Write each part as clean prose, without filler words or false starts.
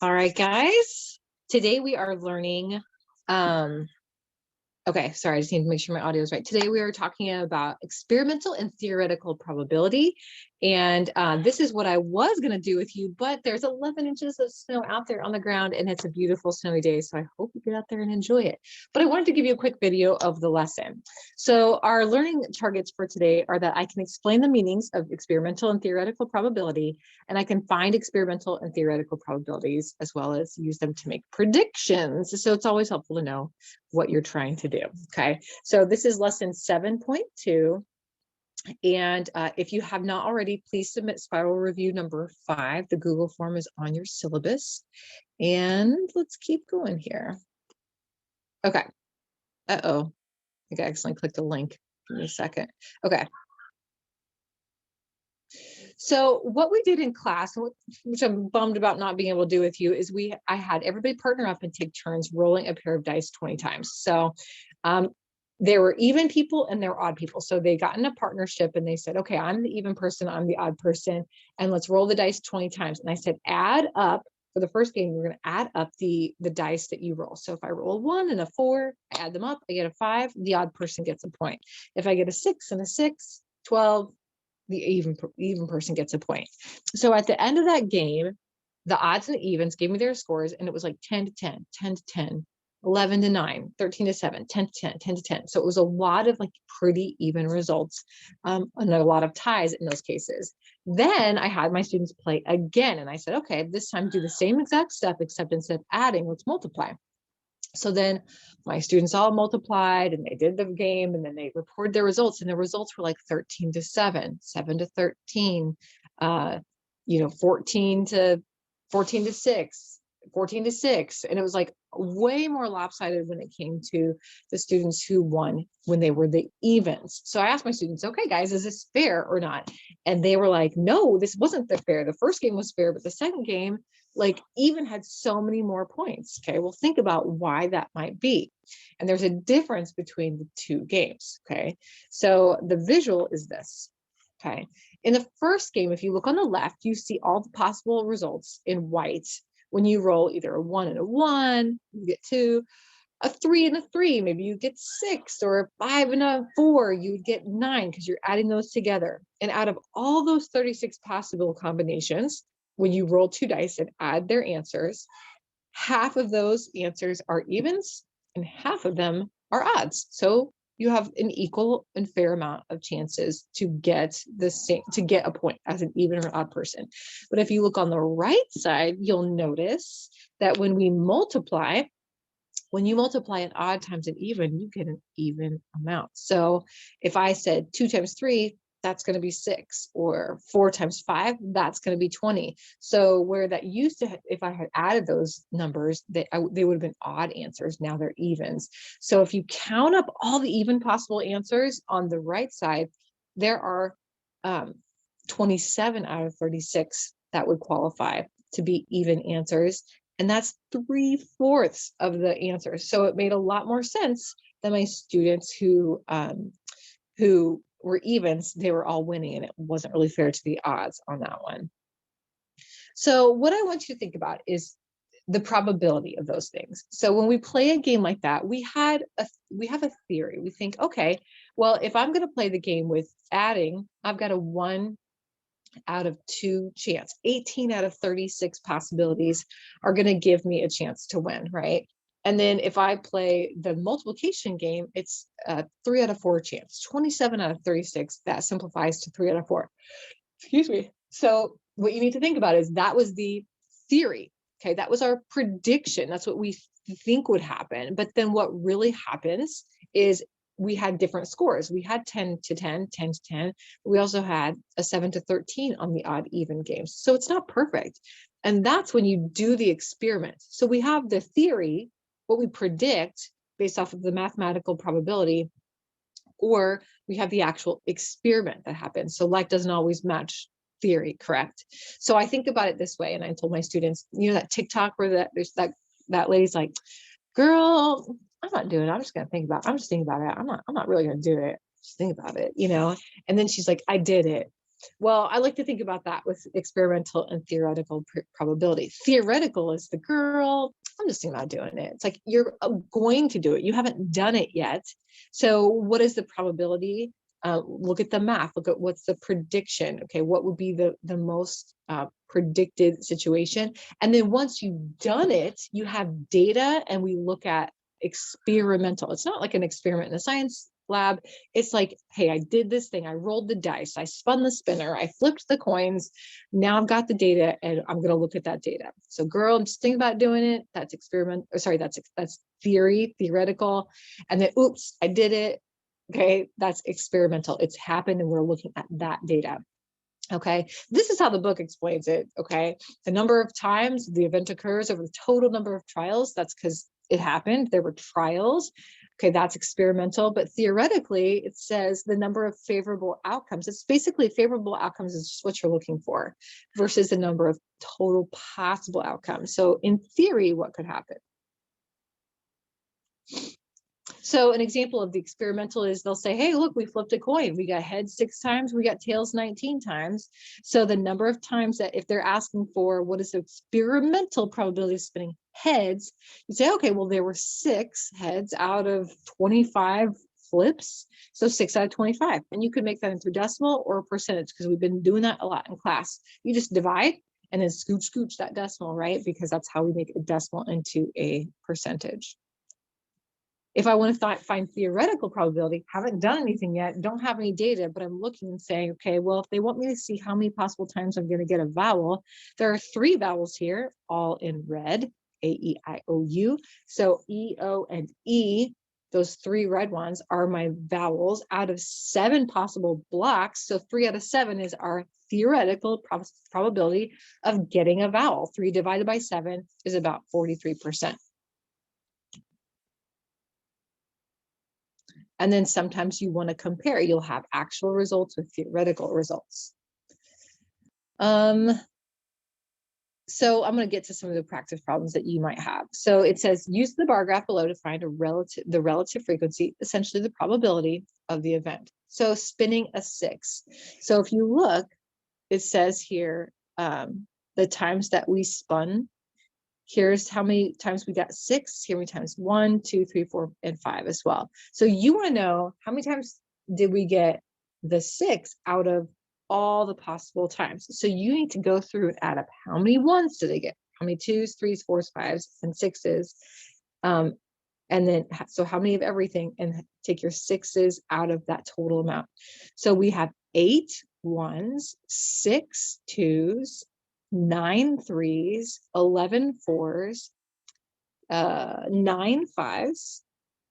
All right, guys. Today we are learning, okay, sorry, I just need to make sure my audio is right. Today we are talking about experimental and theoretical probability. And this is what I was going to do with you, but there's 11 inches of snow out there on the ground and it's a beautiful snowy day. So I hope you get out there and enjoy it. But I wanted to give you a quick video of the lesson. So our learning targets for today are that I can explain the meanings of experimental and theoretical probability, and I can find experimental and theoretical probabilities as well as use them to make predictions. So it's always helpful to know what you're trying to do. Okay, so this is lesson 7.2. And if you have not already, please submit spiral review number 5. The Google form is on your syllabus. And let's keep going here. Okay. Uh-oh. I think I accidentally clicked a link. Give me a second. Okay. So what we did in class, which I'm bummed about not being able to do with you, is I had everybody partner up and take turns rolling a pair of dice 20 times. So there were even people and there were odd people. So they got in a partnership and they said, okay, I'm the even person, I'm the odd person, and let's roll the dice 20 times. And I said, add up. For the first game, we're going to add up the dice that you roll. So if I roll a 1 and a 4, I add them up, I get a 5, the odd person gets a point. If I get a 6 and a 6, 12, the even person gets a point. So at the end of that game, the odds and the evens gave me their scores, and it was like 10 to 10, 10 to 10, 11 to 9, 13 to 7, 10 to 10, 10 to 10. So it was a lot of like pretty even results, and a lot of ties in those cases. Then I had my students play again, and I said, okay, this time do the same exact step, except instead of adding, let's multiply. So then my students all multiplied and they did the game, and then they reported their results, and the results were like 13 to 7, 7 to 13, 14 to 6, 14 to 6. And it was like way more lopsided when it came to the students who won when they were the evens. So I asked my students, okay, guys, is this fair or not? And they were like, no, this wasn't fair. The first game was fair, but the second game, like, even had so many more points. Okay, well, think about why that might be. And there's a difference between the two games. Okay, so the visual is this. Okay, in the first game, if you look on the left, you see all the possible results in white. When you roll either a 1 and a 1, you get 2, a 3 and a 3, maybe you get 6, or a 5 and a 4, you would get 9 because you're adding those together. And out of all those 36 possible combinations, when you roll 2 dice and add their answers, half of those answers are evens and half of them are odds. So you have an equal and fair amount of chances to get a point as an even or odd person. But if you look on the right side, you'll notice that when you multiply an odd times an even, you get an even amount. So if I said 2 times 3, that's going to be 6, or 4 times 5, that's going to be 20. So where that used to, if I had added those numbers, they would have been odd answers. Now they're evens. So if you count up all the even possible answers on the right side, there are 27 out of 36 that would qualify to be even answers. And that's 3/4 of the answers. So it made a lot more sense than my students who were evens. They were all winning, and it wasn't really fair to the odds on that one. So what I want you to think about is the probability of those things. So when we play a game like that, we have a theory. We think, okay, well, if I'm going to play the game with adding, I've got a 1 out of 2 chance. 18 out of 36 possibilities are going to give me a chance to win, right? And then if I play the multiplication game, it's a 3 out of 4 chance. 27 out of 36, that simplifies to 3 out of 4. Excuse me. So what you need to think about is that was the theory. Okay, that was our prediction. That's what we think would happen. But then what really happens is we had different scores. We had 10 to 10, 10 to 10. We also had a 7 to 13 on the odd even games. So it's not perfect. And that's when you do the experiment. So we have the theory, what we predict based off of the mathematical probability, or we have the actual experiment that happens. So like doesn't always match theory, correct? So I think about it this way, and I told my students, that TikTok where there's that lady's like, girl, I'm not doing it. I'm just thinking about it. I'm not really gonna do it. Just think about it, And then she's like, I did it. Well, I like to think about that with experimental and theoretical probability. Theoretical is the girl, I'm just thinking about doing it. It's like you're going to do it. You haven't done it yet. So what is the probability? Look at the math. Look at what's the prediction. Okay, what would be the most predicted situation? And then once you've done it, you have data, and we look at experimental. It's not like an experiment in a science lab. It's like, hey, I did this thing. I rolled the dice. I spun the spinner. I flipped the coins. Now I've got the data, and I'm going to look at that data. So, girl, I'm just thinking about doing it. That's experiment. Or sorry, that's theory, theoretical. And then, oops, I did it. Okay, that's experimental. It's happened, and we're looking at that data. Okay, this is how the book explains it. Okay, the number of times the event occurs over the total number of trials, that's because it happened. There were trials. Okay, that's experimental. But theoretically, it says the number of favorable outcomes. It's basically favorable outcomes is just what you're looking for versus the number of total possible outcomes. So in theory, what could happen? So an example of the experimental is they'll say, hey, look, we flipped a coin. We got heads 6 times. We got tails 19 times. So the number of times that if they're asking for what is the experimental probability of spinning heads, you say, okay, well, there were 6 heads out of 25 flips. So 6 out of 25. And you could make that into a decimal or a percentage because we've been doing that a lot in class. You just divide and then scooch that decimal, right? Because that's how we make a decimal into a percentage. If I want to find theoretical probability, haven't done anything yet, don't have any data, but I'm looking and saying, okay, well, if they want me to see how many possible times I'm going to get a vowel, there are 3 vowels here, all in red, A, E, I, O, U. So E, O, and E, those 3 red ones are my vowels out of 7 possible blocks. So 3 out of 7 is our theoretical probability of getting a vowel. 3 divided by 7 is about 43%. And then sometimes you want to compare. You'll have actual results with theoretical results. So I'm going to get to some of the practice problems that you might have. So it says, use the bar graph below to find the relative frequency, essentially the probability of the event. So spinning a 6. So if you look, it says here, the times that we spun. Here's how many times we got 6. Here many times 1, 2, 3, 4, and 5 as well. So you want to know how many times did we get the 6 out of all the possible times. So you need to go through and add up how many 1s do they get, how many 2s, 3s, 4s, 5s, and 6s. And then, so how many of everything, and take your 6s out of that total amount. So we have 8 1s, 6 2s, 9 3s, 11 4s, 9 5s,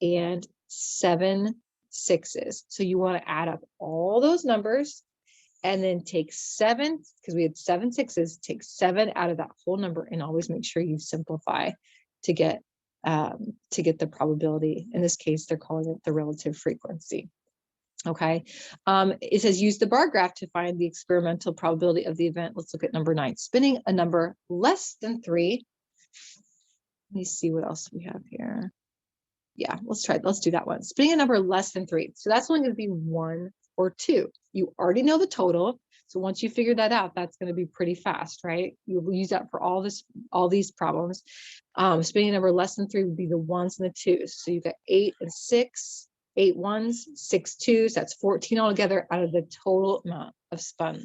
and 7 6s. So you want to add up all those numbers and then take 7, because we had 7 6s, take 7 out of that whole number, and always make sure you simplify to get the probability. In this case, they're calling it the relative frequency. Okay, it says use the bar graph to find the experimental probability of the event. Let's look at number 9. Spinning a number less than 3. Let me see what else we have here. Yeah, let's do that one. Spinning a number less than 3. So that's only going to be 1 or 2. You already know the total. So once you figure that out, that's going to be pretty fast, right? You'll use that for all these problems. Spinning a number less than 3 would be the 1s and the 2s. So you've got 8 and 6. 8 1s, 6 2s, that's 14 altogether out of the total amount of spun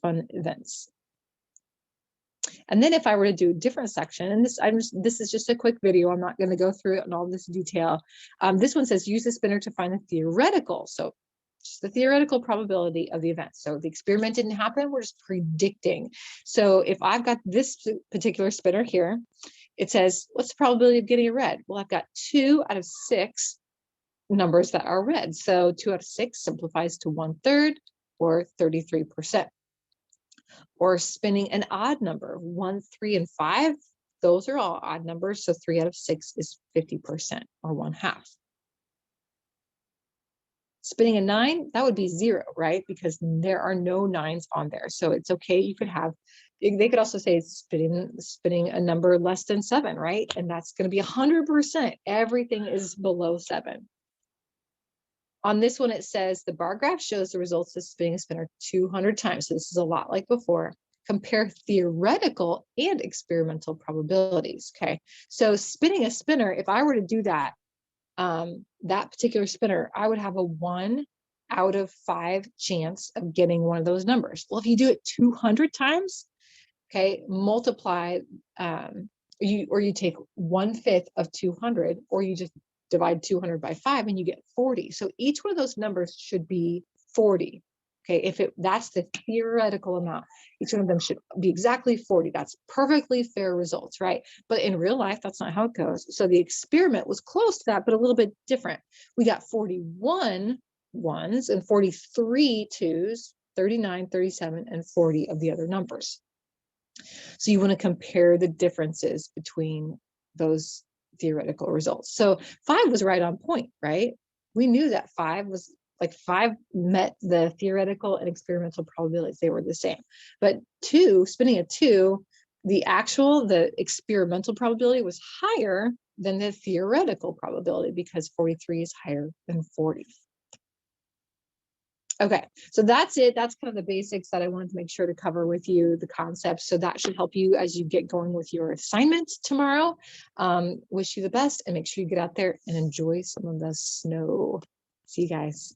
events. And then if I were to do a different section, and this is just a quick video, I'm not going to go through it in all this detail. This one says use the spinner to find the theoretical. So just the theoretical probability of the event. So the experiment didn't happen, we're just predicting. So if I've got this particular spinner here, it says, what's the probability of getting a red? Well, I've got 2 out of 6 numbers that are red. So 2 out of 6 simplifies to 1/3, or 33%. Or spinning an odd number, 1, 3, and 5, those are all odd numbers. So 3 out of 6 is 50%, or 1/2. Spinning a 9, that would be 0, right? Because there are no 9s on there. So it's okay. You could have, they could also say spinning a number less than 7, right? And that's going to be 100%. Everything is below 7. On this one, it says the bar graph shows the results of spinning a spinner 200 times. So this is a lot like before. Compare theoretical and experimental probabilities. Okay, so spinning a spinner, if I were to do that, that particular spinner, I would have a 1 out of 5 chance of getting one of those numbers. Well, if you do it 200 times, okay, multiply, you take 1/5 of 200, or you just divide 200 by 5 and you get 40. So each one of those numbers should be 40. Okay, that's the theoretical amount. Each one of them should be exactly 40. That's perfectly fair results, right? But in real life, that's not how it goes. So the experiment was close to that, but a little bit different. We got 41 ones and 43 twos, 39, 37, and 40 of the other numbers. So you want to compare the differences between those theoretical results. So 5 was right on point, right? We knew that 5 met the theoretical and experimental probabilities. They were the same. But 2, spinning a 2, the experimental probability was higher than the theoretical probability, because 43 is higher than 40. Okay, so that's it. That's kind of the basics that I wanted to make sure to cover with you, the concepts. So that should help you as you get going with your assignment tomorrow. Wish you the best, and make sure you get out there and enjoy some of the snow. See you guys.